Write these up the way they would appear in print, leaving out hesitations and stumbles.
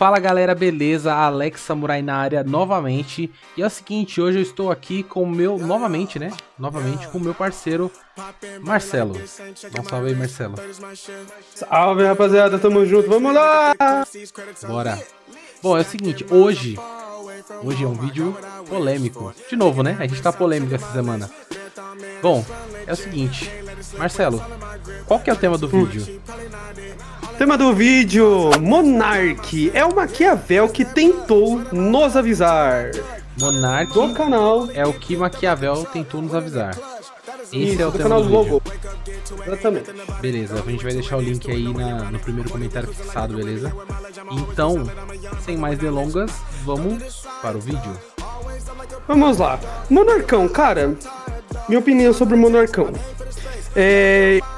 Fala galera, beleza? Alex Samurai na área novamente. E é o seguinte, hoje eu estou aqui com o meu, novamente com o meu parceiro Marcelo. Dá um salve aí, Marcelo. Salve, rapaziada, tamo junto, vamos lá! Bora. Bom, é o seguinte, hoje é um vídeo polêmico. De novo, né? A gente tá polêmico essa semana. Bom, é o seguinte, Marcelo, qual que é o tema do vídeo? Tema do vídeo, Monark é o Maquiavel que tentou nos avisar. Monark Do canal. é o que Maquiavel tentou nos avisar. Esse Isso, é o do tema canal do Logo. vídeo. Exatamente. Beleza, a gente vai deixar o link aí no primeiro comentário fixado, beleza? Então, sem mais delongas, vamos para o vídeo. Vamos lá. Monarcão, cara, minha opinião sobre o Monarcão.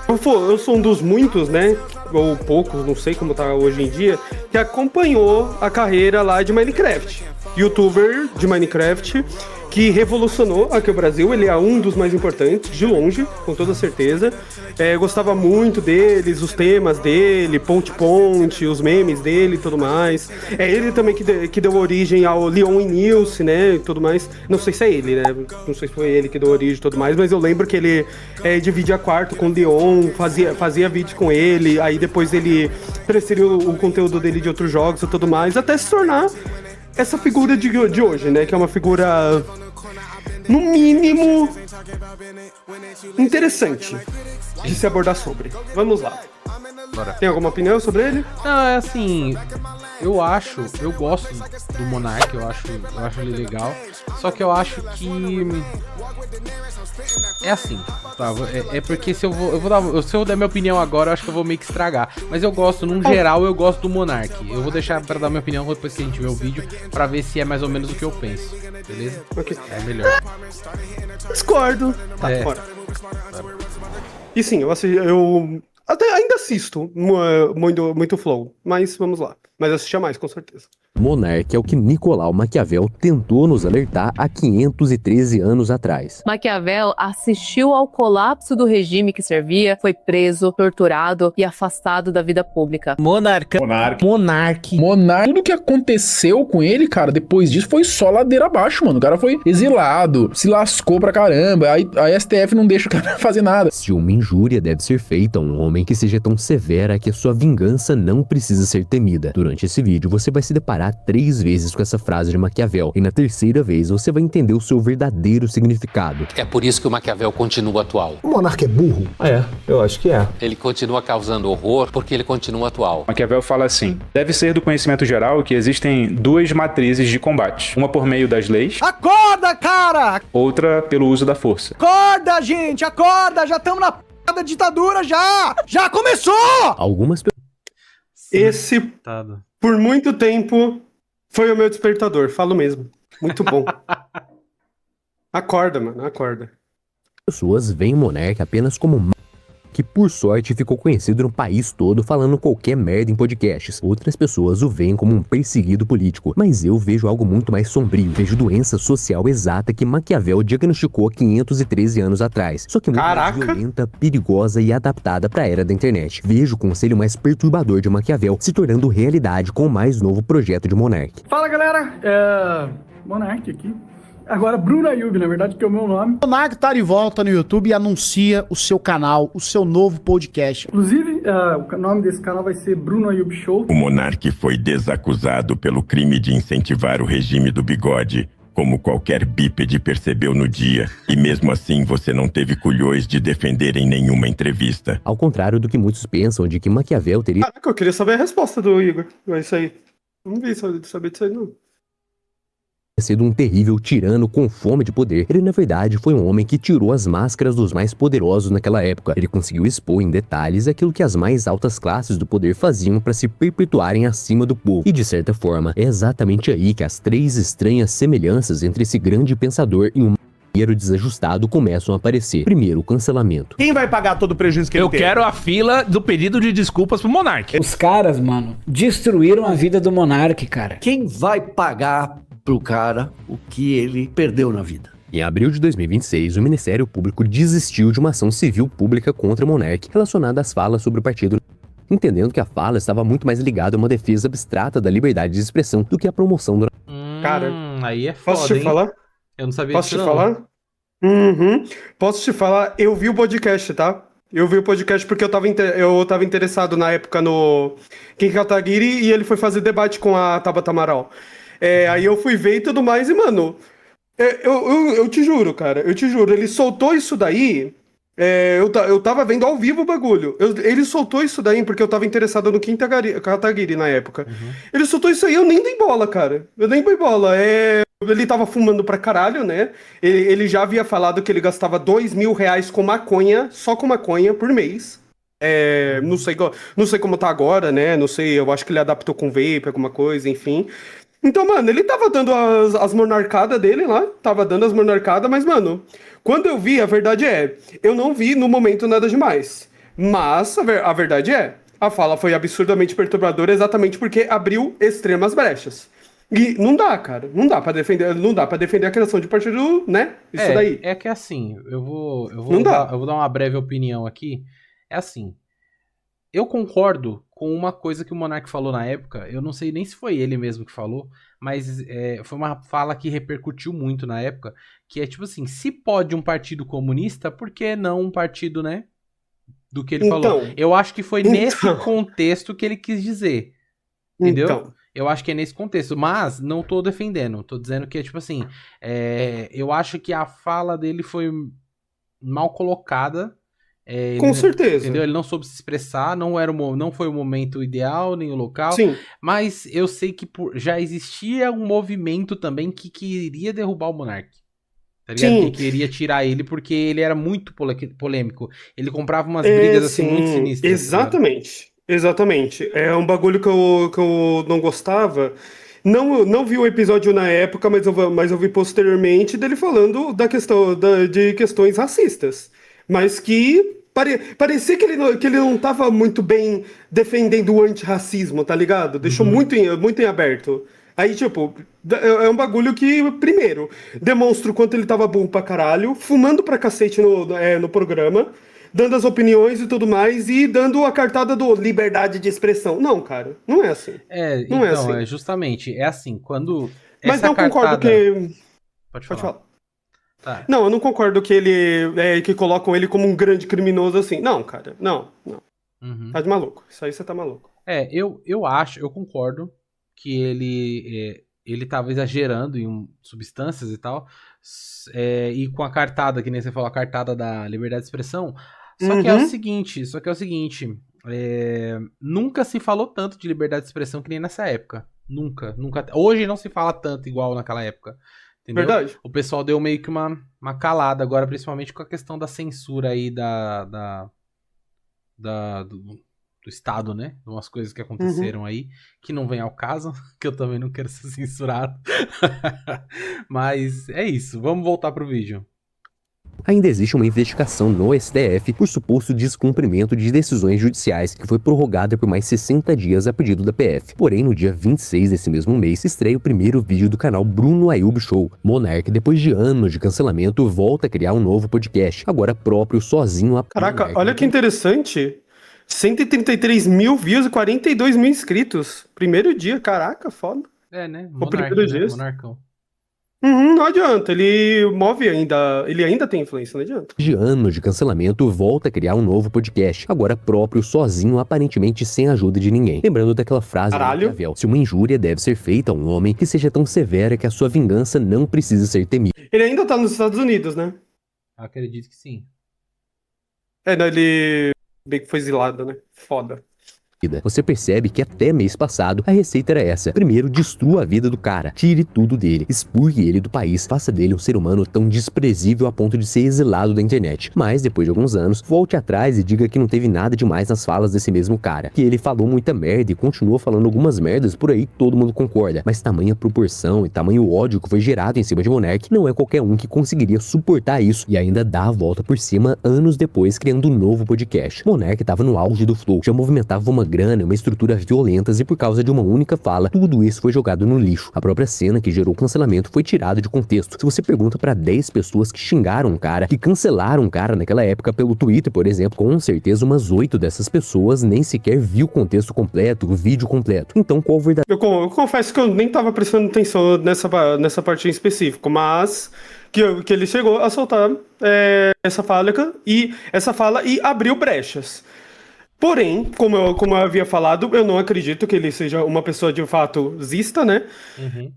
Eu sou um dos muitos, né? Ou poucos, não sei como tá hoje em dia, que acompanhou a carreira lá de Minecraft. Youtuber de Minecraft, que revolucionou aqui o Brasil. Ele é um dos mais importantes, de longe, com toda certeza. Gostava muito deles, os temas dele, ponte, os memes dele e tudo mais. É ele também que deu origem ao Leon e Nilce, né, e tudo mais. Não sei se é ele, né, não sei se foi ele que deu origem e tudo mais, mas eu lembro que ele dividia quarto com o Leon, fazia vídeo com ele, aí depois ele transferiu o conteúdo dele de outros jogos e tudo mais, até se tornar essa figura de hoje, né, que é uma figura, no mínimo, interessante de se abordar sobre. Vamos lá. Bora. Tem alguma opinião sobre ele? Não, é assim, eu gosto do Monark, eu acho ele legal, só que eu acho que é assim, tá? Porque se eu der minha opinião agora, eu acho que eu vou meio que estragar, mas eu gosto, num geral, eu gosto do Monark. Eu vou deixar pra dar minha opinião depois que a gente ver o vídeo, pra ver se é mais ou menos o que eu penso, beleza? Ok. É melhor. Discordo. Tá, bora. E sim, eu ainda assisto muito Flow, mas vamos lá. Mas eu assistia mais, com certeza. Monark é o que Nicolau Maquiavel tentou nos alertar há 513 anos atrás. Maquiavel assistiu ao colapso do regime que servia, foi preso, torturado e afastado da vida pública. Monark. Tudo que aconteceu com ele, cara, depois disso foi só ladeira abaixo, mano. O cara foi exilado, se lascou pra caramba, aí a STF não deixa o cara fazer nada. Se uma injúria deve ser feita a um homem que seja tão severa que a sua vingança não precisa ser temida. Durante esse vídeo, você vai se deparar 3 vezes com essa frase de Maquiavel, e na terceira vez você vai entender o seu verdadeiro significado. É por isso que o Maquiavel continua atual. O monarca é burro? Eu acho que é. Ele continua causando horror porque ele continua atual. Maquiavel fala assim: deve ser do conhecimento geral que existem 2 matrizes de combate. Uma por meio das leis. Acorda, cara! Outra pelo uso da força. Acorda, gente! Acorda! Já estamos na p da ditadura, já! Já começou! Algumas Esse, por muito tempo, foi o meu despertador, falo mesmo. Muito bom. Acorda, mano, acorda. pessoas veem o Monark apenas como que por sorte ficou conhecido no país todo falando qualquer merda em podcasts. Outras pessoas o veem como um perseguido político, mas eu vejo algo muito mais sombrio. Vejo doença social exata que Maquiavel diagnosticou há 513 anos atrás, só que muito mais violenta, perigosa e adaptada para a era da internet. Vejo o conselho mais perturbador de Maquiavel se tornando realidade com o mais novo projeto de Monark. Fala galera, Monark aqui. Agora, Bruno Ayub, na verdade, que é o meu nome. Monark tá de volta no YouTube e anuncia o seu canal, o seu novo podcast. Inclusive, o nome desse canal vai ser Bruno Ayub Show. O Monark foi desacusado pelo crime de incentivar o regime do bigode, como qualquer bípede percebeu no dia, e mesmo assim você não teve culhões de defender em nenhuma entrevista. Ao contrário do que muitos pensam de que Maquiavel teria... Caraca, eu queria saber a resposta do Igor. É isso aí. Não vi saber disso aí, não. sido um terrível tirano com fome de poder. Ele na verdade foi um homem que tirou as máscaras dos mais poderosos naquela época. Ele conseguiu expor em detalhes aquilo que as mais altas classes do poder faziam para se perpetuarem acima do povo. E de certa forma, é exatamente aí que as 3 estranhas semelhanças entre esse grande pensador e um dinheiro desajustado começam a aparecer. Primeiro, o cancelamento. Quem vai pagar todo o prejuízo que ele teve? Eu quero a fila do pedido de desculpas pro Monark. Os caras, mano, destruíram a vida do Monark, cara. Quem vai pagar pro cara o que ele perdeu na vida? Em abril de 2026, o Ministério Público desistiu de uma ação civil pública contra Monark relacionada às falas sobre o partido. entendendo que a fala estava muito mais ligada a uma defesa abstrata da liberdade de expressão do que a promoção do... Cara, aí é foda, posso te falar? Eu não sabia Posso disso, te não. falar? Posso te falar? Eu vi o podcast, tá? Eu vi o podcast porque eu tava interessado na época no Kim Kataguiri e ele foi fazer debate com a Tabata Amaral. Aí eu fui ver e tudo mais e, mano, eu te juro, cara, ele soltou isso daí, eu tava vendo ao vivo o bagulho. Ele soltou isso daí porque eu tava interessado no Kim Kataguiri na época. Ele soltou isso aí, eu nem dei bola, cara. Eu nem dei bola. Ele tava fumando pra caralho, né? Ele já havia falado que ele gastava R$2.000 com maconha, só com maconha, por mês. Não sei como tá agora, né? Não sei, eu acho que ele adaptou com vape, alguma coisa, enfim. Então, mano, ele tava dando as monarcadas dele lá, mas, mano, quando eu vi, a verdade eu não vi no momento nada demais. Mas a verdade a fala foi absurdamente perturbadora exatamente porque abriu extremas brechas. E não dá, cara. Não dá pra defender a criação de partido, né? Isso daí. É que assim, eu vou dar uma breve opinião aqui. É assim, eu concordo com uma coisa que o Monark falou na época. Eu não sei nem se foi ele mesmo que falou, mas foi uma fala que repercutiu muito na época, que é tipo assim, se pode um partido comunista, por que não um partido, né? Do que ele falou. Eu acho que foi nesse contexto que ele quis dizer. Entendeu? Eu acho que é nesse contexto, mas não tô defendendo. Tô dizendo que é tipo assim, eu acho que a fala dele foi mal colocada. Com certeza. Entendeu? Ele não soube se expressar, não foi o momento ideal, nem o local. Sim. Mas eu sei que já existia um movimento também que queria derrubar o Monark. Tá ligado? Sim. Que queria tirar ele porque ele era muito polêmico. Ele comprava umas brigas assim muito sinistras. Exatamente. Exatamente. É um bagulho que eu não gostava. Não vi o episódio na época, mas eu vi posteriormente dele falando de questões racistas. Mas que parecia que ele não tava muito bem defendendo o antirracismo, tá ligado? Deixou muito em aberto. Aí, tipo, é um bagulho que, primeiro, demonstra o quanto ele tava burro pra caralho, fumando pra cacete no programa, dando as opiniões e tudo mais, e dando a cartada do liberdade de expressão. Não, cara, não é assim. Não é assim. Justamente, é assim, quando... Mas não concordo que... Pode falar. Tá. Não, eu não concordo que colocam ele como um grande criminoso assim. Não, cara, não. Tá de maluco, isso aí você tá maluco. Eu concordo que ele tava exagerando em substâncias e tal, e com a cartada, que nem você falou, a cartada da liberdade de expressão. Só que é o seguinte, nunca se falou tanto de liberdade de expressão que nem nessa época. Nunca. Hoje não se fala tanto igual naquela época. Entendeu? Verdade. O pessoal deu meio que uma calada agora, principalmente com a questão da censura aí do Estado, né? Umas coisas que aconteceram aí, que não vem ao caso, que eu também não quero ser censurado. Mas é isso, vamos voltar pro vídeo. Ainda existe uma investigação no STF por suposto descumprimento de decisões judiciais que foi prorrogada por mais 60 dias a pedido da PF. Porém, no dia 26 desse mesmo mês, estreia o primeiro vídeo do canal Bruno Ayub Show. Monark, depois de anos de cancelamento, volta a criar um novo podcast, agora próprio, sozinho. Caraca, olha que interessante. 133 mil views e 42 mil inscritos. Primeiro dia, caraca, foda. Né? O primeiro dia. Monarcão. Não adianta, ele ainda tem influência, não adianta. De anos de cancelamento, volta a criar um novo podcast, agora próprio, sozinho, aparentemente sem ajuda de ninguém. Lembrando daquela frase de Maquiavel: se uma injúria deve ser feita a um homem, que seja tão severa que a sua vingança não precisa ser temida. Ele ainda tá nos Estados Unidos, né? Acredito que sim. Ele bem que foi exilado, né? Foda. Você percebe que até mês passado a receita era essa: primeiro, destrua a vida do cara, tire tudo dele, expurgue ele do país, faça dele um ser humano tão desprezível a ponto de ser exilado da internet. Mas depois de alguns anos, volte atrás e diga que não teve nada demais nas falas desse mesmo cara, que ele falou muita merda e continuou falando algumas merdas por aí, todo mundo concorda. Mas tamanha proporção e tamanho ódio que foi gerado em cima de Monark, não é qualquer um que conseguiria suportar isso e ainda dar a volta por cima anos depois, criando um novo podcast. Monark tava no auge do flow, já movimentava uma grana e uma estrutura violentas e por causa de uma única fala, tudo isso foi jogado no lixo. A própria cena que gerou o cancelamento foi tirada de contexto. Se você pergunta pra 10 pessoas que xingaram um cara, que cancelaram um cara naquela época pelo Twitter, por exemplo, com certeza umas 8 dessas pessoas nem sequer viu o contexto completo, o vídeo completo. Então qual o verdadeiro... Eu confesso que eu nem tava prestando atenção nessa parte em específico, mas que ele chegou a soltar essa fala e abriu brechas. Porém, como eu havia falado, eu não acredito que ele seja uma pessoa de fato zista, né? Uhum.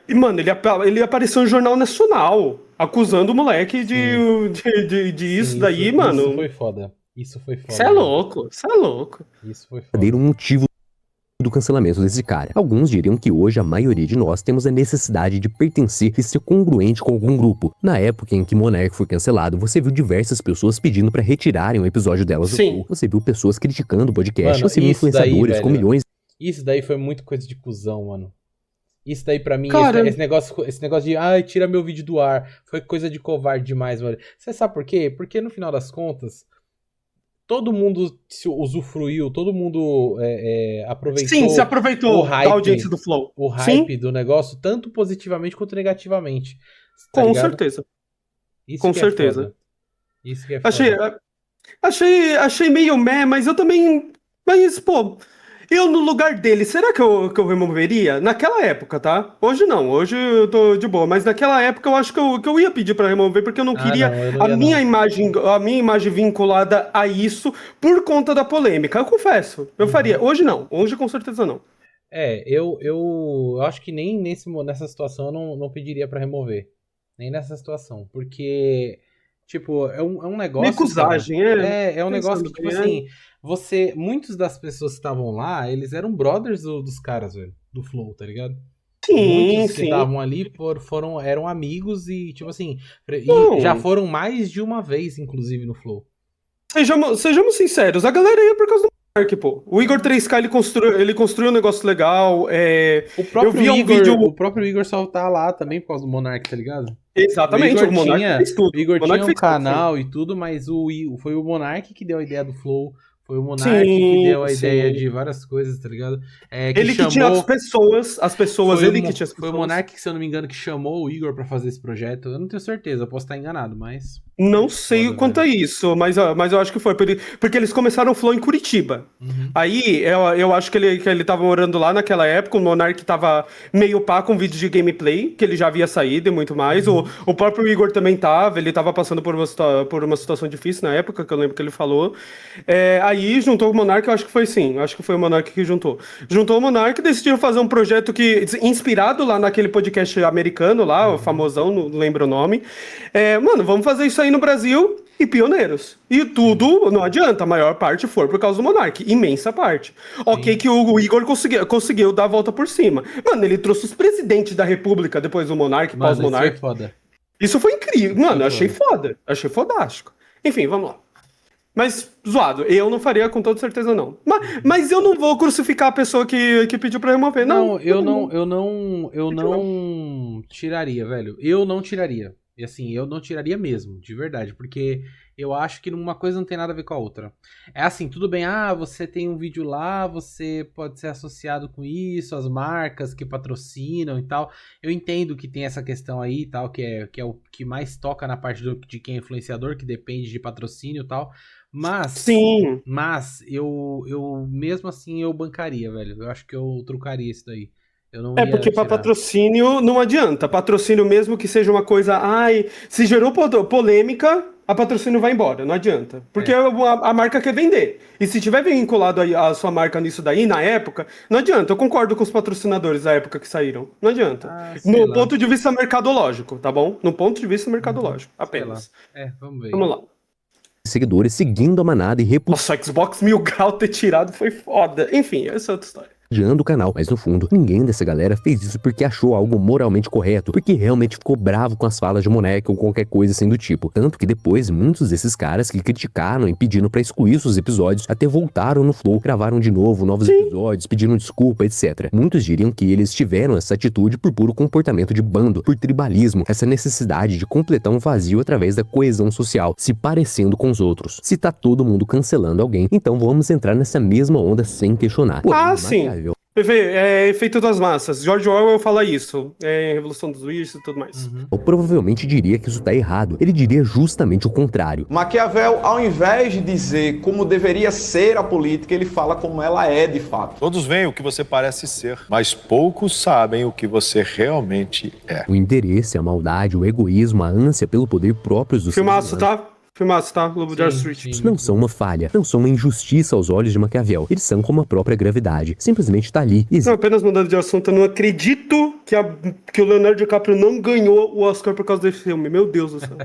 E, mano, ele apareceu no Jornal Nacional, acusando o moleque de isso daí, mano. Isso foi foda. Você é louco. Isso foi foda. verdadeiro motivo do cancelamento desse cara. Alguns diriam que hoje a maioria de nós temos a necessidade de pertencer e ser congruente com algum grupo. Na época em que Monark foi cancelado, você viu diversas pessoas pedindo pra retirarem o episódio delas do Flow. Você viu pessoas criticando o podcast. Mano, você viu influenciadores com milhões... Isso daí foi muito coisa de cuzão, mano. Isso daí pra mim, cara, esse negócio de tira meu vídeo do ar, foi coisa de covarde demais, mano. Você sabe por quê? Porque no final das contas, todo mundo se usufruiu, todo mundo aproveitou. Sim, se aproveitou o hype, da audiência do Flow. O hype do negócio, tanto positivamente quanto negativamente. Tá com ligado? certeza. Isso com que certeza. É foda. Isso que é foda. Achei meio meh, mas eu também... Mas, pô... Eu, no lugar dele, será que eu removeria? Naquela época, tá? Hoje não, hoje eu tô de boa. Mas naquela época eu acho que eu ia pedir pra remover, porque eu não queria a minha imagem vinculada a isso por conta da polêmica. Eu confesso, eu faria. Hoje não, hoje com certeza não. Eu acho que nem nessa situação eu não pediria pra remover. Nem nessa situação, porque... Tipo, é um negócio... Recusagem, é um negócio que, tipo assim... Muitos das pessoas que estavam lá, eles eram brothers dos caras, velho. Do Flow, tá ligado? Muitos que estavam ali eram amigos e, tipo assim... já foram mais de uma vez, inclusive, no Flow. Sejamos sinceros, a galera ia por causa do Monark, pô. O Igor 3K, ele construiu um negócio legal. O próprio Igor só tá lá também por causa do Monark, tá ligado? Exatamente, o Monark fez tudo. O Igor tinha um canal e tudo, mas foi o Monark que deu a ideia do Flow. Foi o Monark que deu a ideia de várias coisas, tá ligado? Que tinha as pessoas, ele que tinha as pessoas. Foi o Monark, se eu não me engano, que chamou o Igor pra fazer esse projeto. Eu não tenho certeza, eu posso estar enganado, mas... Não sei quanto a isso, mas eu acho que foi. Porque eles começaram o Flow em Curitiba. Uhum. Aí, eu acho que ele tava morando lá naquela época, o Monark tava meio pá com vídeos de gameplay, que ele já havia saído e muito mais. Uhum. O próprio Igor também ele tava passando por uma situação difícil na época, que eu lembro que ele falou. Aí, juntou o Monark, eu acho que foi sim. Acho que foi o Monark que juntou. Juntou o Monark e decidiram fazer um projeto inspirado lá naquele podcast americano lá, o famosão, não lembro o nome. Mano, vamos fazer isso aí no Brasil e pioneiros. E tudo, não adianta, a maior parte for por causa do Monark, imensa parte. Ok, que o Igor conseguiu dar a volta por cima. Mano, ele trouxe os presidentes da República depois do Monark, pós-Monark. Isso foi foda. Isso foi incrível. Mano, eu achei foda. Achei fodástico. Enfim, vamos lá. Mas, zoado, eu não faria com toda certeza, não. Mas eu não vou crucificar a pessoa que pediu pra remover, não. Eu não tiraria, velho. Eu não tiraria. E assim, eu não tiraria mesmo, de verdade, porque eu acho que uma coisa não tem nada a ver com a outra. É assim, tudo bem, você tem um vídeo lá, você pode ser associado com isso, as marcas que patrocinam e tal. Eu entendo que tem essa questão aí e tal, que é o que mais toca na parte de quem é influenciador, que depende de patrocínio e tal. Mas eu mesmo assim eu bancaria, velho. Eu acho que eu trucaria isso daí. Eu não ia porque tirar. para patrocínio não adianta. Patrocínio mesmo que seja uma coisa, se gerou polêmica, a patrocínio vai embora, não adianta. Porque a marca quer vender. E se tiver vinculado a sua marca nisso daí, na época, não adianta. Eu concordo com os patrocinadores da época que saíram. Não adianta. No ponto de vista mercadológico, tá bom? No ponto de vista mercadológico, apenas. Vamos ver. Vamos lá. Seguidores seguindo a manada e Nossa, o Xbox 1000 Grau ter tirado foi foda. Enfim, essa é outra história. odiando o canal, mas no fundo, ninguém dessa galera fez isso porque achou algo moralmente correto, porque realmente ficou bravo com as falas de Monark ou qualquer coisa assim do tipo. Tanto que depois, muitos desses caras que criticaram e pediram pra excluir seus episódios, até voltaram no Flow, gravaram de novo novos episódios, pediram desculpa, etc. Muitos diriam que eles tiveram essa atitude por puro comportamento de bando, por tribalismo, essa necessidade de completar um vazio através da coesão social, se parecendo com os outros. Se tá todo mundo cancelando alguém, então vamos entrar nessa mesma onda sem questionar. Sim. É efeito das massas. George Orwell fala isso. É Revolução dos Bichos e tudo mais. Eu provavelmente diria que isso tá errado. Ele diria justamente o contrário. Maquiavel, ao invés de dizer como deveria ser a política, ele fala como ela é de fato. Todos veem o que você parece ser, mas poucos sabem o que você realmente é. O interesse, a maldade, o egoísmo, a ânsia pelo poder próprios dos Filmaço, tá? Filmaço, tá? Lobo de Wall Street. Isso não são uma falha, não são uma injustiça aos olhos de Maquiavel. Eles são como a própria gravidade. Simplesmente tá ali. Não, apenas mudando de assunto, eu não acredito que o Leonardo DiCaprio não ganhou o Oscar por causa desse filme. Meu Deus do céu.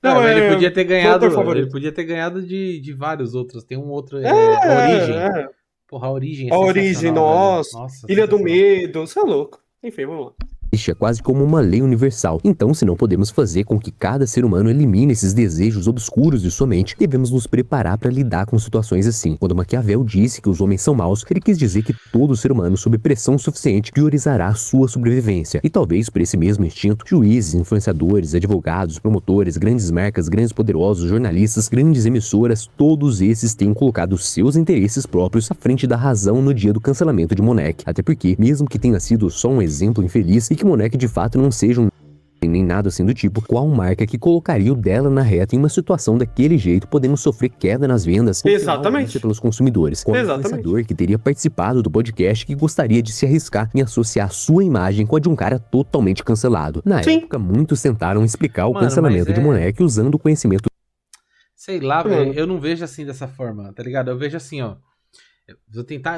Não, ele podia ter ganhado. Ele podia ter ganhado de vários outros. Tem um outro. A Origem. Porra, a Origem. A Origem, nossa. Ilha do Medo. Você é louco. Enfim, vamos lá. É quase como uma lei universal. Então, se não podemos fazer com que cada ser humano elimine esses desejos obscuros de sua mente, devemos nos preparar para lidar com situações assim. Quando Maquiavel disse que os homens são maus, ele quis dizer que todo ser humano, sob pressão suficiente, priorizará a sua sobrevivência. E talvez por esse mesmo instinto, juízes, influenciadores, advogados, promotores, grandes marcas, grandes poderosos, jornalistas, grandes emissoras, todos esses tenham colocado seus interesses próprios à frente da razão no dia do cancelamento de Monark. Até porque, mesmo que tenha sido só um exemplo infeliz e que Monark de fato não seja nem nada assim do tipo, qual marca que colocaria o dela na reta em uma situação daquele jeito, podendo sofrer queda nas vendas pelos consumidores? Qual influenciador que teria participado do podcast que gostaria de se arriscar em associar sua imagem com a de um cara totalmente cancelado? Na época, muitos tentaram explicar o cancelamento de Monark usando o conhecimento. Sei lá, velho, eu não vejo assim dessa forma, tá ligado? Eu vejo assim, ó. Eu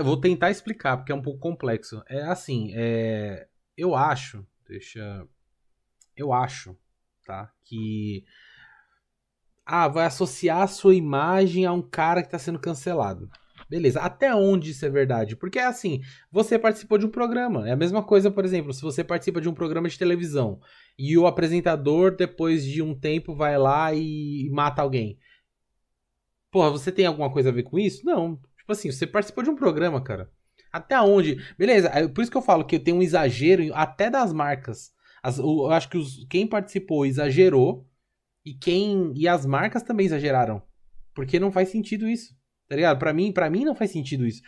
vou tentar explicar, porque é um pouco complexo. É assim, eu acho, tá, que vai associar a sua imagem a um cara que tá sendo cancelado. Beleza, até onde isso é verdade? Porque assim, você participou de um programa, é a mesma coisa, por exemplo, se você participa de um programa de televisão e o apresentador, depois de um tempo, vai lá e mata alguém. Porra, você tem alguma coisa a ver com isso? Não, tipo assim, você participou de um programa, cara. Até onde? Beleza, por isso que eu falo que tem um exagero até das marcas. Eu acho que quem participou exagerou e as marcas também exageraram. Porque não faz sentido isso, tá ligado? Pra mim não faz sentido isso.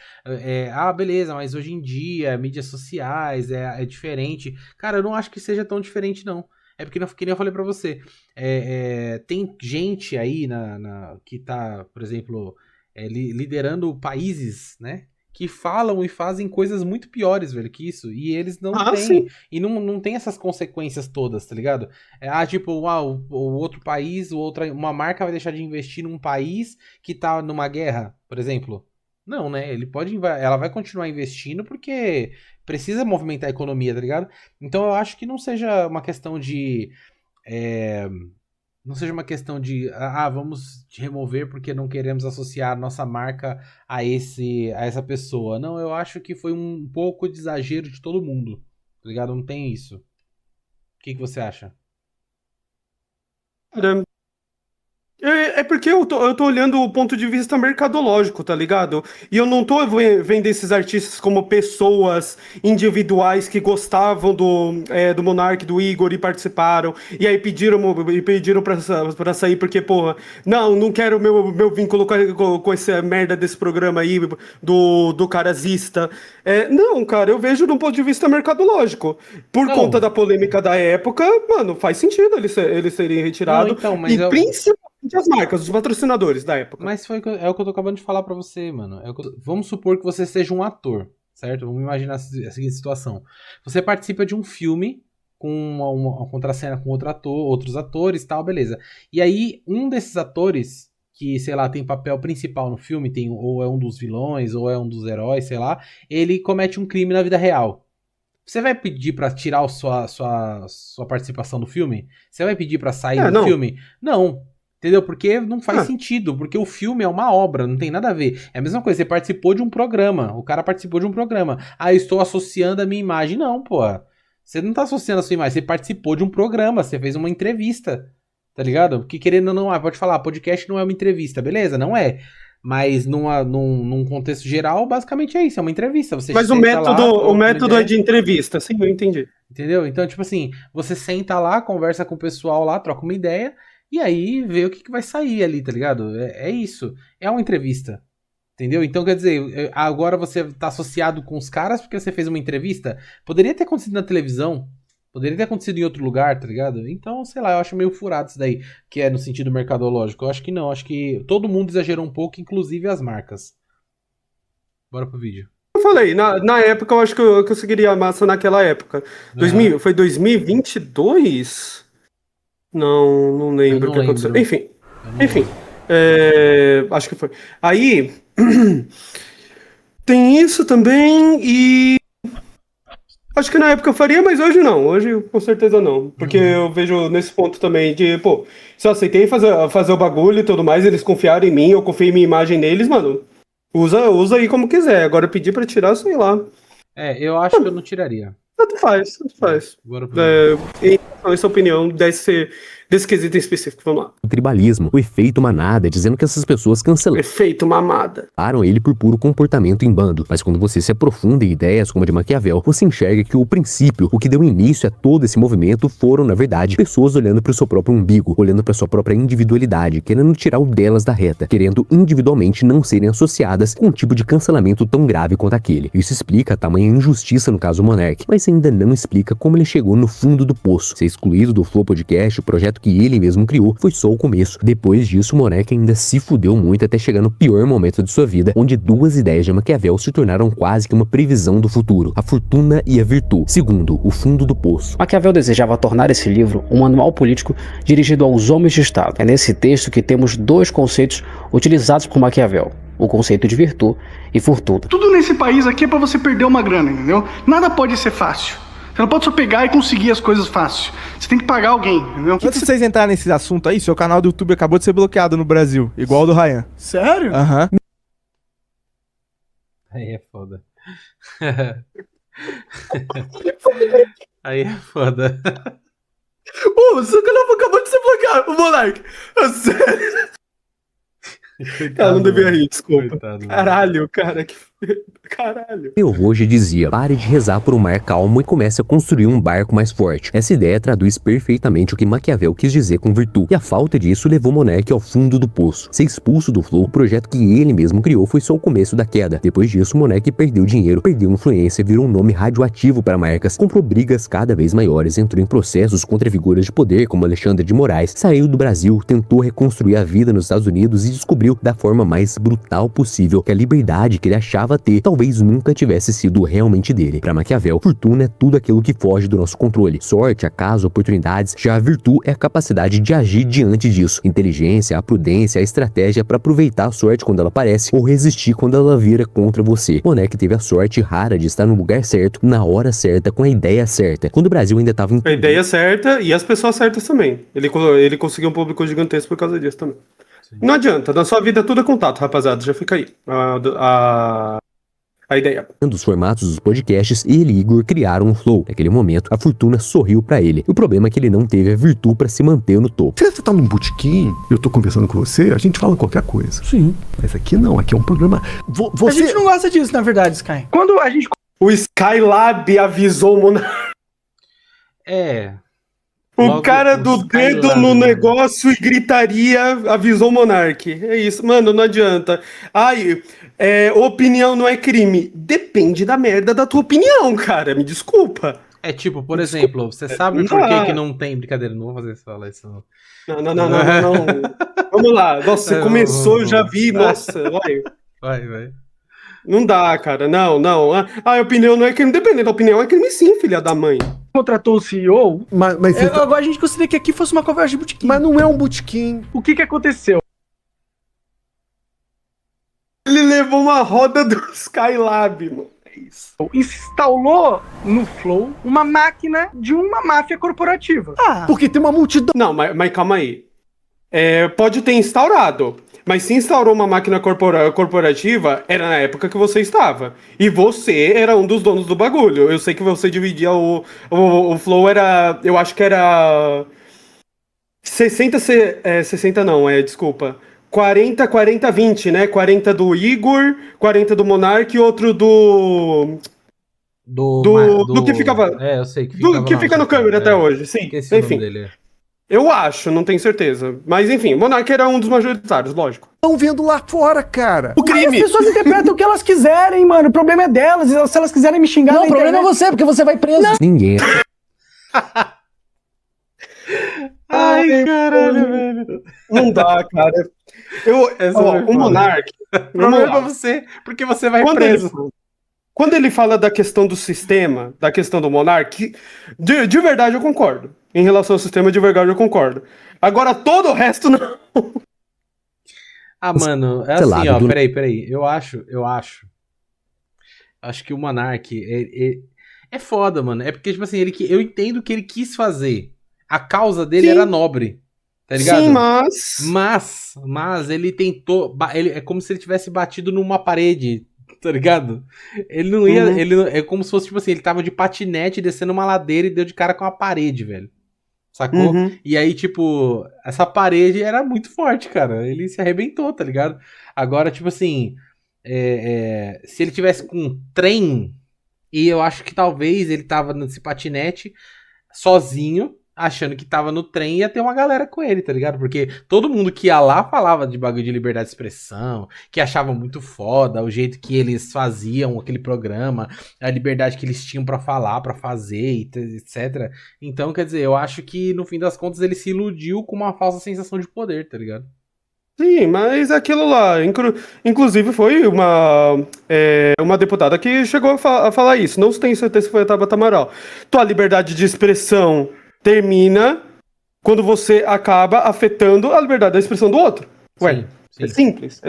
Beleza, mas hoje em dia, mídias sociais, é diferente. Cara, eu não acho que seja tão diferente, não. É porque, que nem eu falei pra você, tem gente aí que tá, por exemplo, liderando países, né? Que falam e fazem coisas muito piores, velho, que isso. E eles não têm. Sim. E não tem essas consequências todas, tá ligado? O outro país, uma marca vai deixar de investir num país que tá numa guerra, por exemplo. Não, né? Ela vai continuar investindo porque precisa movimentar a economia, tá ligado? Então eu acho que não seja uma questão de... Não seja uma questão de vamos te remover porque não queremos associar a nossa marca a essa pessoa. Não, eu acho que foi um pouco de exagero de todo mundo, tá ligado? Não tem isso. O que você acha? É porque eu tô olhando o ponto de vista mercadológico, tá ligado? E eu não tô vendo esses artistas como pessoas individuais que gostavam do Monark, do Igor e participaram. E aí pediram pra sair porque, porra, não quero meu vínculo com essa merda desse programa aí, do carazista. Não, cara, eu vejo de um ponto de vista mercadológico. Por conta da polêmica da época, mano, faz sentido eles serem retirados. Principalmente as marcas, os patrocinadores da época. Mas é o que eu tô acabando de falar pra você, mano. Vamos supor que você seja um ator, certo? Vamos imaginar a seguinte situação. Você participa de um filme com uma contracena com outros atores e tal, beleza. E aí, um desses atores, que, sei lá, tem papel principal no filme, ou é um dos vilões, ou é um dos heróis, sei lá, ele comete um crime na vida real. Você vai pedir pra tirar sua participação do filme? Você vai pedir pra sair do filme? Não. Entendeu? Porque não faz sentido, porque o filme é uma obra, não tem nada a ver. É a mesma coisa, você participou de um programa, o cara participou de um programa. Ah, eu estou associando a minha imagem. Não, pô. Você não tá associando a sua imagem, você participou de um programa, você fez uma entrevista, tá ligado? Porque querendo ou não, pode falar, podcast não é uma entrevista, beleza? Não é. Mas num contexto geral, basicamente é isso, é uma entrevista. Você Mas o método é de entrevista, sim, eu entendi. Entendeu? Então, tipo assim, você senta lá, conversa com o pessoal lá, troca uma ideia, e aí vê o que vai sair ali, tá ligado? É isso. É uma entrevista. Entendeu? Então, quer dizer, agora você tá associado com os caras porque você fez uma entrevista? Poderia ter acontecido na televisão. Poderia ter acontecido em outro lugar, tá ligado? Então, sei lá, eu acho meio furado isso daí, que é no sentido mercadológico. Eu acho que não, acho que todo mundo exagerou um pouco, inclusive as marcas. Bora pro vídeo. Eu falei, na época eu acho que eu conseguiria a massa naquela época. Foi 2022? Não lembro o que aconteceu. Enfim. Acho que foi. Aí, tem isso também e... Acho que na época eu faria, mas hoje não. Hoje, com certeza não. Porque eu vejo nesse ponto também de, pô, se eu aceitei fazer o bagulho e tudo mais, eles confiaram em mim, eu confiei em minha imagem neles, mano. Usa aí como quiser. Agora pedir pra tirar, sei lá. Eu acho que eu não tiraria. Tanto faz. Essa opinião desse quesito em específico, vamos lá. O tribalismo, o efeito manada, dizendo que essas pessoas cancelaram. Efeito mamada. Ele por puro comportamento em bando. Mas quando você se aprofunda em ideias como a de Maquiavel, você enxerga que o princípio, o que deu início a todo esse movimento, foram, na verdade, pessoas olhando para o seu próprio umbigo, olhando para sua própria individualidade, querendo tirar o delas da reta, querendo individualmente não serem associadas com um tipo de cancelamento tão grave quanto aquele. Isso explica a tamanha injustiça no caso Monark, mas ainda não explica como ele chegou no fundo do poço. Ser excluído do Flow Podcast, o projeto que ele mesmo criou, foi só o começo. Depois disso, Monark ainda se fudeu muito até chegar no pior momento de sua vida, onde duas ideias de Maquiavel se tornaram quase que uma previsão do futuro: a fortuna e a virtude. Segundo, o fundo do poço. Maquiavel desejava tornar esse livro um manual político dirigido aos homens de Estado. É nesse texto que temos dois conceitos utilizados por Maquiavel: o conceito de virtude e fortuna. Tudo nesse país aqui é pra você perder uma grana, entendeu? Nada pode ser fácil. Você não pode só pegar e conseguir as coisas fácil. Você tem que pagar alguém, entendeu? Antes de vocês entrarem nesse assunto aí, seu canal do YouTube acabou de ser bloqueado no Brasil, igual o do Ryan. Sério? Aham. Aí é foda. Aí é foda. O seu canal acabou de ser bloqueado, o Monark. Sério. Cara, não devia rir, desculpa. Coitado, caralho, cara, caralho. Eu hoje dizia: pare de rezar por um mar calmo e comece a construir um barco mais forte. Essa ideia traduz perfeitamente o que Maquiavel quis dizer com virtude, e a falta disso levou Monark ao fundo do poço. Ser expulso do Flow, o projeto que ele mesmo criou, foi só o começo da queda. Depois disso, Monark perdeu dinheiro, perdeu influência, virou um nome radioativo para marcas, comprou brigas cada vez maiores, entrou em processos contra figuras de poder como Alexandre de Moraes, saiu do Brasil, tentou reconstruir a vida nos Estados Unidos e descobriu da forma mais brutal possível que a liberdade que ele achava ter talvez nunca tivesse sido realmente dele. Para Maquiavel, fortuna é tudo aquilo que foge do nosso controle. Sorte, acaso, oportunidades. Já a virtude é a capacidade de agir diante disso. Inteligência, a prudência, a estratégia para aproveitar a sorte quando ela aparece ou resistir quando ela vira contra você. Monark teve a sorte rara de estar no lugar certo, na hora certa, com a ideia certa, quando o Brasil ainda estava em... A ideia certa e as pessoas certas também. Ele conseguiu um público gigantesco por causa disso também. Sim. Não adianta, na sua vida tudo é contato, rapaziada, já fica aí. A ideia. Dos formatos dos podcasts, ele e Igor criaram um Flow. Naquele momento, a fortuna sorriu pra ele. O problema é que ele não teve a virtude pra se manter no topo. Se você tá num botequim, eu tô conversando com você, a gente fala qualquer coisa. Sim. Mas aqui não, aqui é um programa... A gente não gosta disso, na verdade, Sky. Quando a gente... O Skylab avisou o Monark. O cara do dedo no negócio e gritaria avisou o Monark. É isso, mano, não adianta. Ai, opinião não é crime. Depende da merda da tua opinião, cara, me desculpa. É tipo, por exemplo, você sabe por que não tem... Brincadeira, não vou fazer isso, falar isso. Não. Vamos lá, nossa, você começou, eu já vi, nossa, vai. Não dá, cara, não. A opinião não é crime, dependendo da opinião, é crime sim, filha da mãe. Contratou o CEO, mas agora a gente gostaria que aqui fosse uma conversa de botequim. Mas não é um botequim. O que aconteceu? Ele levou uma roda do Skylab, mano. É isso. Instalou no Flow uma máquina de uma máfia corporativa. Porque tem uma multidão. Não, mas calma aí. pode ter instaurado. Mas se instaurou uma máquina corporativa, era na época que você estava. E você era um dos donos do bagulho. Eu sei que você dividia o flow era... Eu acho que era... 60 não, desculpa. 40, 20, né? 40 do Igor, 40 do Monark e outro do que ficava... eu sei. Que fica no câmera até hoje, sim. Esqueci Enfim. o nome dele. Eu acho, não tenho certeza. Mas enfim, Monark era um dos majoritários, lógico. Estão vendo lá fora, cara. O crime. As pessoas interpretam o que elas quiserem, mano. O problema é delas. Se elas quiserem me xingar Não, na o problema é internet... você, porque você vai preso. Ninguém. Ai, caralho, velho. Não dá, cara. O Monark... O problema é você, porque você vai preso. Quando ele fala da questão do sistema, da questão do Monark, de verdade eu concordo. Em relação ao sistema, de verdade eu concordo. Agora, todo o resto não. Ah, mano, é assim, ó, peraí. Eu acho que o Monark é foda, mano. É porque, tipo assim, eu entendo que ele quis fazer. A causa dele era nobre, tá ligado? Sim, mas ele tentou... é como se ele tivesse batido numa parede, tá ligado? Ele não ia... é como se fosse, tipo assim, ele tava de patinete descendo uma ladeira e deu de cara com a parede, velho. Sacou? E aí, tipo, essa parede era muito forte, cara. Ele se arrebentou, tá ligado? Agora, tipo assim, se ele tivesse com um trem, e eu acho que talvez ele tava nesse patinete sozinho, achando que tava no trem, ia ter uma galera com ele, tá ligado? Porque todo mundo que ia lá falava de bagulho de liberdade de expressão, que achava muito foda o jeito que eles faziam aquele programa, a liberdade que eles tinham pra falar, pra fazer, etc. Então, quer dizer, eu acho que no fim das contas ele se iludiu com uma falsa sensação de poder, tá ligado? Sim, mas aquilo lá, inclusive foi uma deputada que chegou a falar isso, não tenho certeza se foi a Tabata Amaral. Tua liberdade de expressão termina quando você acaba afetando a liberdade da expressão do outro. Ué, sim. É simples.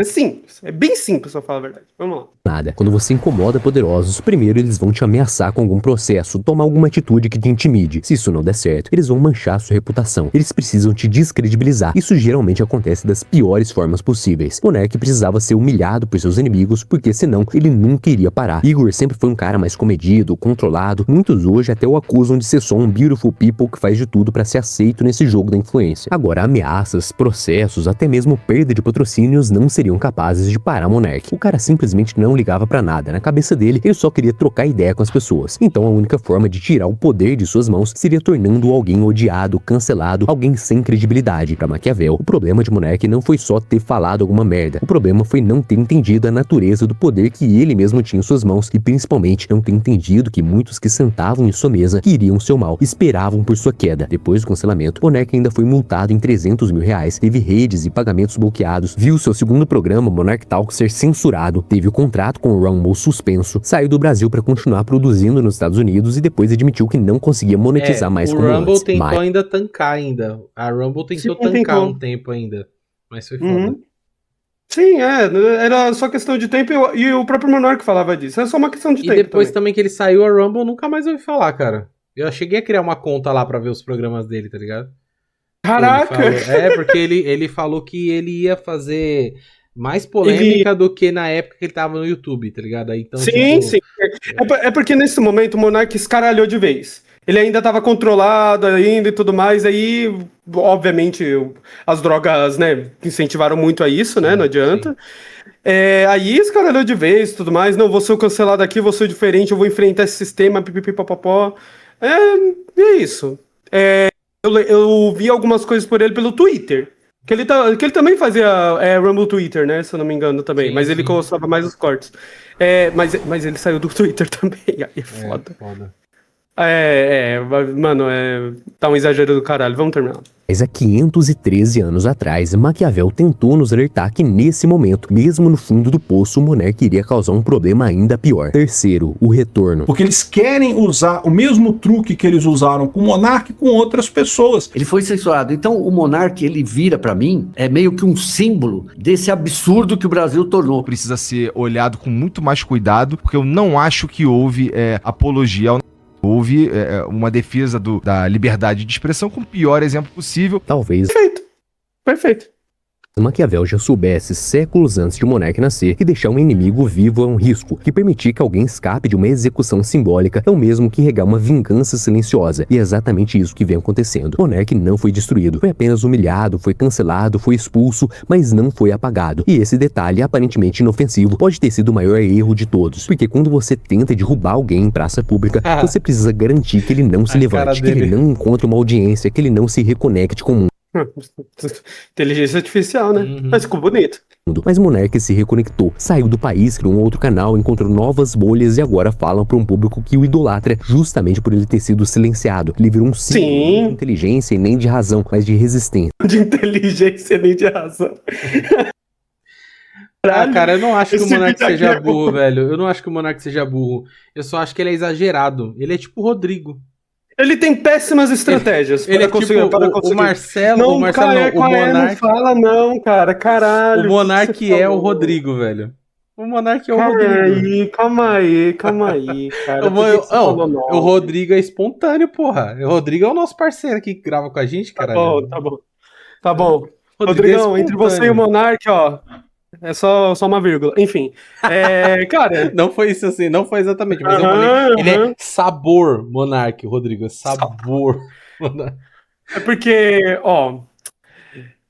É bem simples, pra falar a verdade. Vamos lá. Nada. Quando você incomoda poderosos, primeiro eles vão te ameaçar com algum processo, tomar alguma atitude que te intimide. Se isso não der certo, eles vão manchar sua reputação. Eles precisam te descredibilizar. Isso geralmente acontece das piores formas possíveis. Monark precisava ser humilhado por seus inimigos, porque senão ele nunca iria parar. Igor sempre foi um cara mais comedido, controlado. Muitos hoje até o acusam de ser só um beautiful people que faz de tudo pra ser aceito nesse jogo da influência. Agora, ameaças, processos, até mesmo perda de patrocínios não seriam capazes de parar Monark. O cara simplesmente não ligava pra nada. Na cabeça dele, ele só queria trocar ideia com as pessoas. Então a única forma de tirar o poder de suas mãos seria tornando-o alguém odiado, cancelado, alguém sem credibilidade. Pra Maquiavel, o problema de Monark não foi só ter falado alguma merda. O problema foi não ter entendido a natureza do poder que ele mesmo tinha em suas mãos e principalmente não ter entendido que muitos que sentavam em sua mesa queriam seu mal, esperavam por sua queda. Depois do cancelamento, Monark ainda foi multado em R$300 mil, teve redes e pagamentos bloqueados, viu seu segundo programa, Monark Talk, ser censurado, teve o contrato com o Rumble suspenso, saiu do Brasil para continuar produzindo nos Estados Unidos e depois admitiu que não conseguia monetizar mais como antes. O Rumble tentou ainda tancar ainda. A Rumble tentou tancar um tempo ainda, mas foi foda. Sim, era só questão de tempo e o próprio Monark falava disso. É só uma questão de tempo. E depois também que ele saiu, a Rumble nunca mais ouvi falar, cara. Eu cheguei a criar uma conta lá pra ver os programas dele, tá ligado? Caraca! Porque ele falou que ele ia fazer mais polêmica do que na época que ele tava no YouTube, tá ligado? Aí, então, sim. É porque nesse momento o Monark escaralhou de vez. Ele ainda tava controlado ainda e tudo mais, aí, obviamente, as drogas, né, incentivaram muito a isso, né, não adianta. Aí escaralhou de vez e tudo mais, não, vou ser cancelado aqui, vou ser diferente, eu vou enfrentar esse sistema, pipipipopopó. É isso. Eu vi algumas coisas por ele pelo Twitter. Que ele também fazia Rumble Twitter, né? Se eu não me engano também. Sim, mas ele gostava mais dos cortes. Mas ele saiu do Twitter também. Aí é foda. Mano, tá um exagero do caralho. Vamos terminar. Mas há 513 anos atrás, Maquiavel tentou nos alertar que nesse momento, mesmo no fundo do poço, o Monark iria causar um problema ainda pior. Terceiro, o retorno. Porque eles querem usar o mesmo truque que eles usaram com o Monark com outras pessoas. Ele foi censurado. Então o Monark, ele vira pra mim, é meio que um símbolo desse absurdo que o Brasil tornou. Precisa ser olhado com muito mais cuidado, porque eu não acho que houve apologia ao... Houve uma defesa da liberdade de expressão com o pior exemplo possível. Talvez. Perfeito. Maquiavel já soubesse séculos antes de o monarca nascer que deixar um inimigo vivo é um risco, que permitir que alguém escape de uma execução simbólica é o mesmo que regar uma vingança silenciosa, e é exatamente isso que vem acontecendo. O monarca não foi destruído, foi apenas humilhado, foi cancelado, foi expulso, mas não foi apagado. E esse detalhe, aparentemente inofensivo, pode ter sido o maior erro de todos, porque quando você tenta derrubar alguém em praça pública, você precisa garantir que ele não se levante, que ele não encontre uma audiência, que ele não se reconecte com o mundo. Inteligência artificial, né? Mas ficou bonito. Mas Monark se reconectou, saiu do país, criou um outro canal, encontrou novas bolhas e agora falam para um público que o idolatra justamente por ele ter sido silenciado. Ele virou um símbolo de inteligência e nem de razão, mas de resistência. De inteligência e nem de razão. Cara, eu não acho que o Monark seja burro, velho. Eu não acho que o Monark seja burro. Eu só acho que ele é exagerado. Ele é tipo o Rodrigo. Ele tem péssimas estratégias. Ele é tipo o Marcelo. O Monark. Não fala não, cara. Caralho. O Monark é o Rodrigo, velho. O Monark é o Rodrigo. Calma aí, cara. O Rodrigo é espontâneo, porra. O Rodrigo é o nosso parceiro aqui que grava com a gente, cara. Tá bom. Rodrigão, entre você e o Monark, ó. É só uma vírgula. Enfim. Cara. Não foi isso assim, não foi exatamente. Mas eu falei. Ele é sabor Monark, Rodrigo. É sabor Monark. É porque, ó.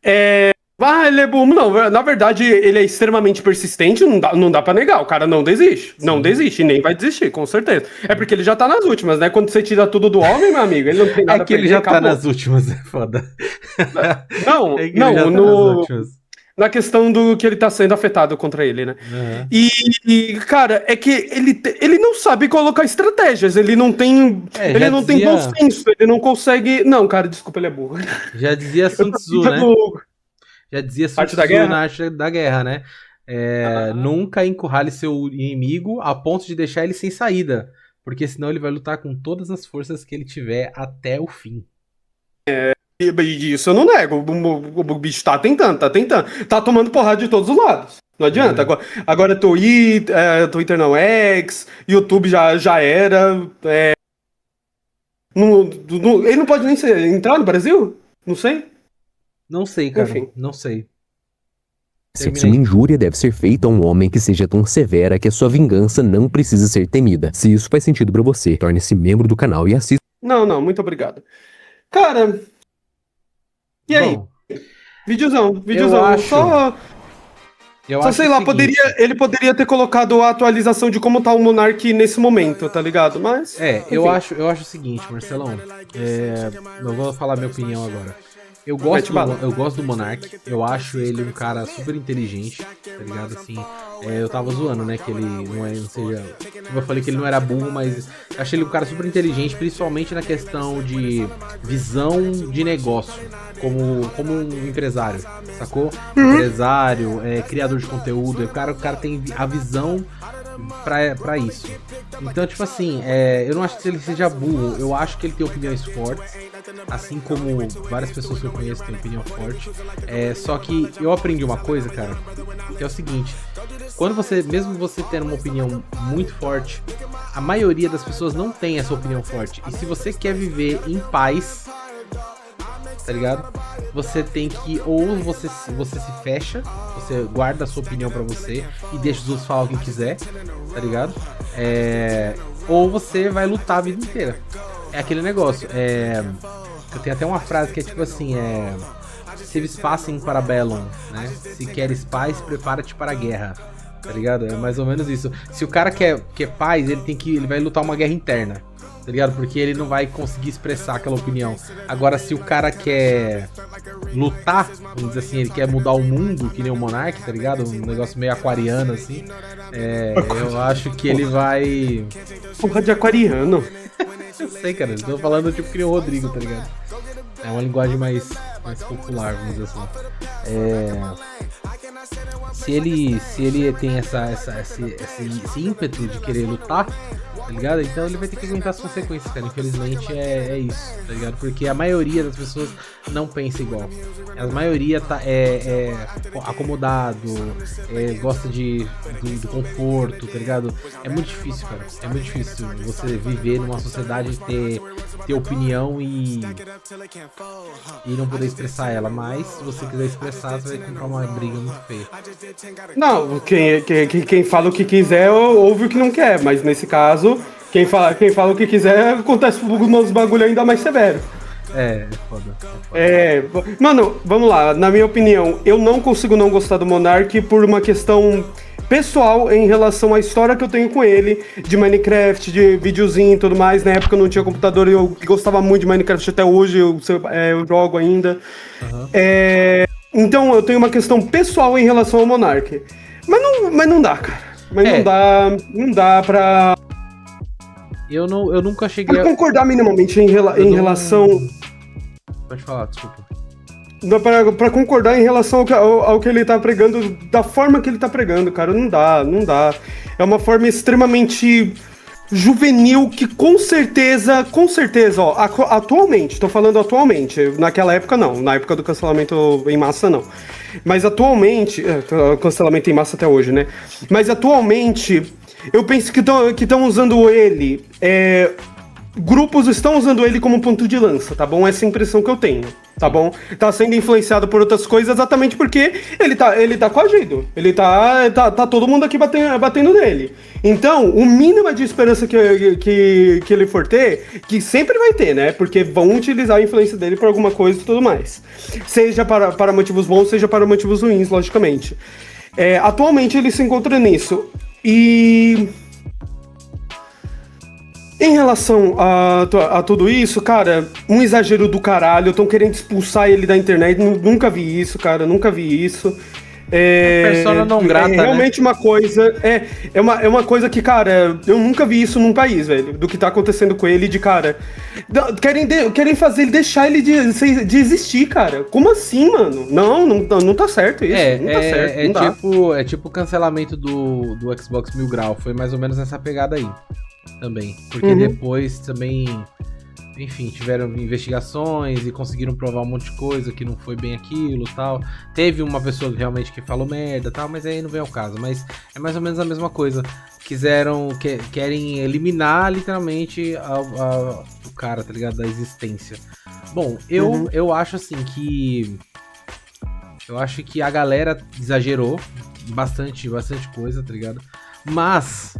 Ele é bom. Não, na verdade, ele é extremamente persistente. Não dá pra negar. O cara não desiste. Sim. Não desiste, nem vai desistir, com certeza. É porque ele já tá nas últimas, né? Quando você tira tudo do homem, meu amigo, ele não tem nada a perder. É que ele já tá nas últimas, é foda. Na questão do que ele tá sendo afetado contra ele, né? Uhum. E, cara, é que ele não sabe colocar estratégias, ele não tem bom senso, ele não consegue... Não, cara, desculpa, ele é burro. Já dizia Sun Tzu, né? Já dizia Sun Tzu na arte da guerra, né? Nunca encurrale seu inimigo a ponto de deixar ele sem saída, porque senão ele vai lutar com todas as forças que ele tiver até o fim. Isso eu não nego, o bicho tá tentando, tá tomando porrada de todos os lados, não adianta. Agora Twitter não é X, YouTube já era, ele não pode nem entrar no Brasil? Não sei, cara. Enfim. Não sei. Se uma injúria deve ser feita a um homem que seja tão severa que a sua vingança não precisa ser temida. Se isso faz sentido pra você, torne-se membro do canal e assista. Não, muito obrigado. Cara... E aí? Bom, videozão. Só sei lá, ele poderia ter colocado a atualização de como tá o Monark nesse momento, tá ligado? Mas... eu acho o seguinte, Marcelão. Eu vou falar minha opinião agora. Eu gosto do Monark, eu acho ele um cara super inteligente, tá ligado? Assim, eu tava zoando, né? Que ele não seja. Como eu falei que ele não era burro, mas eu achei ele um cara super inteligente, principalmente na questão de visão de negócio, como um empresário, sacou? Empresário, criador de conteúdo, o cara tem a visão pra isso. Então, tipo assim, eu não acho que ele seja burro, eu acho que ele tem opiniões fortes, assim como várias pessoas que eu conheço têm opinião forte. Só que eu aprendi uma coisa, cara, que é o seguinte: quando mesmo você tendo uma opinião muito forte, a maioria das pessoas não tem essa opinião forte. E se você quer viver em paz, tá ligado? Você tem que, ou você se fecha, você guarda a sua opinião pra você e deixa os outros falar o que quiser, tá ligado? Ou você vai lutar a vida inteira. É aquele negócio, eu tenho até uma frase que é tipo assim, civis pacem para bellum, né? Se queres paz, prepara-te para a guerra, tá ligado? É mais ou menos isso. Se o cara quer paz, ele vai lutar uma guerra interna, tá ligado? Porque ele não vai conseguir expressar aquela opinião. Agora, se o cara quer lutar, vamos dizer assim, ele quer mudar o mundo, que nem o Monark, tá ligado? Um negócio meio aquariano, assim. Eu acho que ele vai... Porra de aquariano. Eu sei, cara. Eu tô falando tipo que nem o Rodrigo, tá ligado? É uma linguagem mais popular, vamos dizer assim. Se ele tem esse ímpeto de querer lutar, tá ligado? Então ele vai ter que aguentar as consequências, cara. Infelizmente é isso, tá ligado? Porque a maioria das pessoas não pensa igual. A maioria tá acomodado, gosta do conforto, tá ligado? É muito difícil, cara. É muito difícil você viver numa sociedade e ter ter opinião e não poder expressar ela. Mas se você quiser expressar, você vai comprar uma briga muito feia. Não, quem fala o que quiser ouve o que não quer, mas nesse caso, quem fala o que quiser acontece uns bagulho ainda mais severo. É foda. Mano, vamos lá, na minha opinião, eu não consigo não gostar do Monark por uma questão pessoal em relação à história que eu tenho com ele, de Minecraft, de videozinho e tudo mais. Na época eu não tinha computador e eu gostava muito de Minecraft, até hoje eu jogo ainda. Uhum. Então eu tenho uma questão pessoal em relação ao Monark. Mas não dá, cara. Não dá pra... Eu nunca cheguei a concordar minimamente em relação... Pode falar, desculpa. Pra concordar em relação ao que ele tá pregando, da forma que ele tá pregando, cara, não dá. É uma forma extremamente juvenil que com certeza, ó, atualmente, tô falando atualmente, naquela época não, na época do cancelamento em massa não. Mas atualmente, cancelamento em massa até hoje, né? Mas atualmente, eu penso que estão usando ele, grupos estão usando ele como ponto de lança, tá bom? Essa é a impressão que eu tenho, tá bom? Tá sendo influenciado por outras coisas exatamente porque ele tá coagido. Ele tá todo mundo aqui batendo nele. Então, o mínimo de esperança que ele for ter, que sempre vai ter, né? Porque vão utilizar a influência dele por alguma coisa e tudo mais. Seja para motivos bons, seja para motivos ruins, logicamente. Atualmente ele se encontra nisso. E... em relação a tudo isso, cara, um exagero do caralho, estão querendo expulsar ele da internet, nunca vi isso, cara, nunca vi isso. Persona não grata, realmente, né? Uma coisa, é uma coisa que, cara, eu nunca vi isso num país, velho, do que tá acontecendo com ele, de cara, querem fazer ele, deixar ele de existir, cara, como assim, mano? Não tá certo isso, não tá certo, é tipo o cancelamento do Xbox Mil Grau, foi mais ou menos nessa pegada aí. Também, porque depois também, enfim, tiveram investigações e conseguiram provar um monte de coisa que não foi bem aquilo e tal. Teve uma pessoa realmente que falou merda e tal, mas aí não vem ao caso. Mas é mais ou menos a mesma coisa. Querem eliminar literalmente o cara, tá ligado? Da existência. Bom, eu acho assim que... eu acho que a galera exagerou bastante coisa, tá ligado? Mas,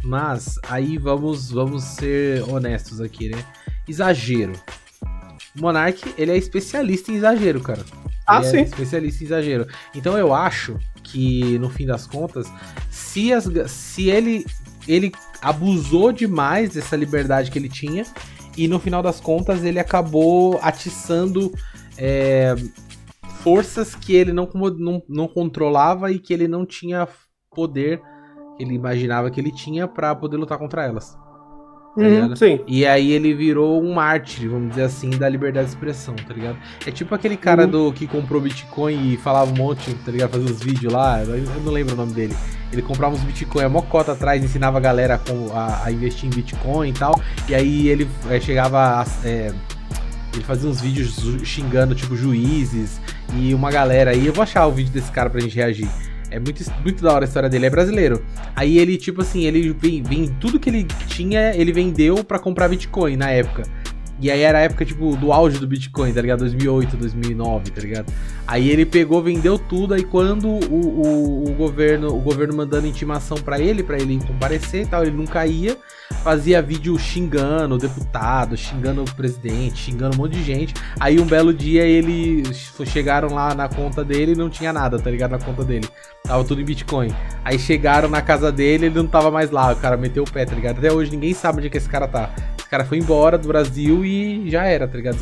aí vamos ser honestos aqui, né? Exagero. O Monark, ele é especialista em exagero, cara. Sim. É especialista em exagero. Então eu acho que, no fim das contas, se ele abusou demais dessa liberdade que ele tinha, e no final das contas ele acabou atiçando forças que ele não controlava e que ele não tinha poder que ele imaginava que ele tinha pra poder lutar contra elas. Tá ligado? Sim. E aí ele virou um mártir, vamos dizer assim, da liberdade de expressão, tá ligado? É tipo aquele cara que comprou Bitcoin e falava um monte, tá ligado? Fazia uns vídeos lá, eu não lembro o nome dele. Ele comprava uns Bitcoin, a mocota atrás, ensinava a galera a investir em Bitcoin e tal. E aí ele chegava ele fazia uns vídeos xingando, tipo, juízes e uma galera aí. Eu vou achar o vídeo desse cara pra gente reagir. É muito da hora a história dele, é brasileiro. Aí ele, tipo assim, ele vem tudo que ele tinha, ele vendeu pra comprar Bitcoin na época. E aí era a época, tipo, do auge do Bitcoin, tá ligado? 2008, 2009, tá ligado? Aí ele pegou, vendeu tudo, aí quando o governo mandando intimação pra ele comparecer e tal, ele nunca ia, fazia vídeo xingando o deputado, xingando o presidente, xingando um monte de gente. Aí um belo dia chegaram lá na conta dele e não tinha nada, tá ligado? Na conta dele. Tava tudo em Bitcoin. Aí chegaram na casa dele, ele não tava mais lá, o cara meteu o pé, tá ligado? Até hoje ninguém sabe onde é que esse cara tá. Esse cara foi embora do Brasil e já era, tá ligado?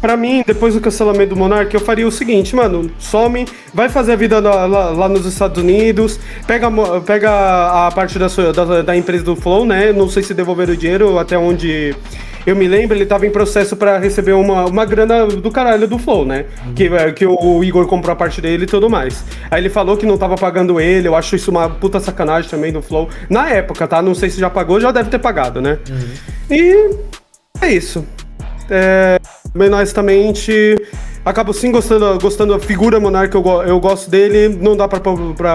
Pra mim, depois do cancelamento do Monark, eu faria o seguinte, mano, some, vai fazer a vida lá nos Estados Unidos, pega a parte da empresa do Flow, né? Não sei se devolveram o dinheiro, até onde eu me lembro, ele tava em processo pra receber uma grana do caralho do Flow, né? Que o Igor comprou a parte dele e tudo mais. Aí ele falou que não tava pagando ele, eu acho isso uma puta sacanagem também do Flow. Na época, tá? Não sei se já pagou, já deve ter pagado, né? E é isso. Bem, honestamente, acabo sim gostando da figura Monark, eu gosto dele, não dá pra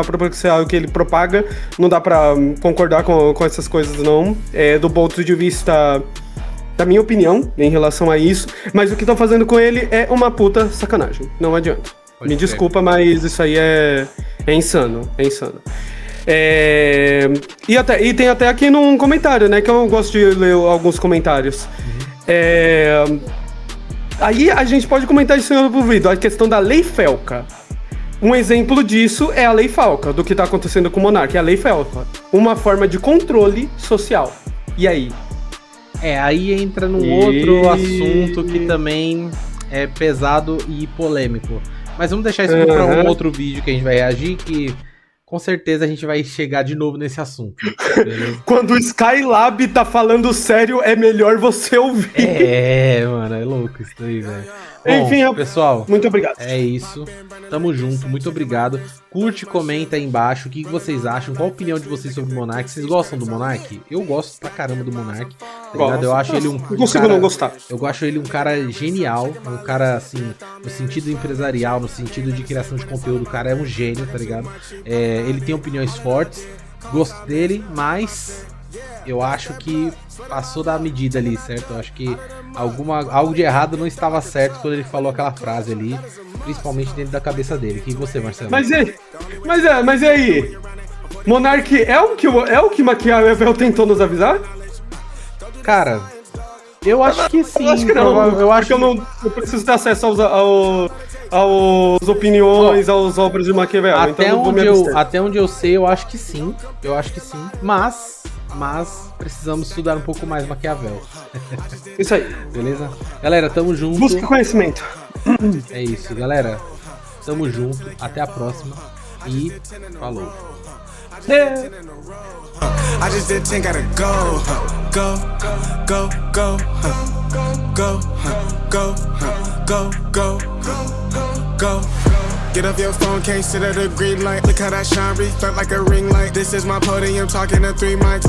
propiciar o que ele propaga, não dá pra concordar com essas coisas, não. Do ponto de vista da minha opinião, em relação a isso, mas o que estão fazendo com ele é uma puta sacanagem. Não adianta. Me desculpa, mas isso aí é insano. É insano. E tem até aqui num comentário, né? Que eu gosto de ler alguns comentários. Aí a gente pode comentar isso em outro vídeo, a questão da Lei Felca. Um exemplo disso é a Lei Felca, do que tá acontecendo com o Monark. A Lei Felca, uma forma de controle social. E aí? Aí entra num outro assunto que também é pesado e polêmico. Mas vamos deixar isso para um outro vídeo que a gente vai reagir, que com certeza a gente vai chegar de novo nesse assunto. Quando o Skylab tá falando sério, é melhor você ouvir. Mano, é louco isso aí, velho. Enfim, pessoal, muito obrigado. É isso. Tamo junto, muito obrigado. Curte, comenta aí embaixo o que vocês acham, qual a opinião de vocês sobre o Monark. Vocês gostam do Monark? Eu gosto pra caramba do Monark. Tá ligado? Eu acho ele não consigo não gostar. Eu acho ele um cara genial, um cara assim, no sentido empresarial, no sentido de criação de conteúdo, o cara é um gênio, tá ligado? Ele tem opiniões fortes, gosto dele, mas eu acho que passou da medida ali, certo? Eu acho que algo de errado não estava certo quando ele falou aquela frase ali, principalmente dentro da cabeça dele. E você, Marcelo? Mas e aí? Monark é o que Maquiavel tentou nos avisar? Cara, eu acho que sim. Eu acho que não. Eu acho que eu preciso ter acesso às opiniões, às obras de Maquiavel. Até onde eu sei, eu acho que sim. Mas precisamos estudar um pouco mais Maquiavel. Isso aí. Beleza? Galera, tamo junto. Busque conhecimento. É isso, galera. Tamo junto. Até a próxima. E falou. I just did 10, gotta go, go, go, go, go, go, go, go, go. Get off your phone, can't sit at a green light. Look how that shine, felt like a ring light. This is my podium, talking to 3 mics.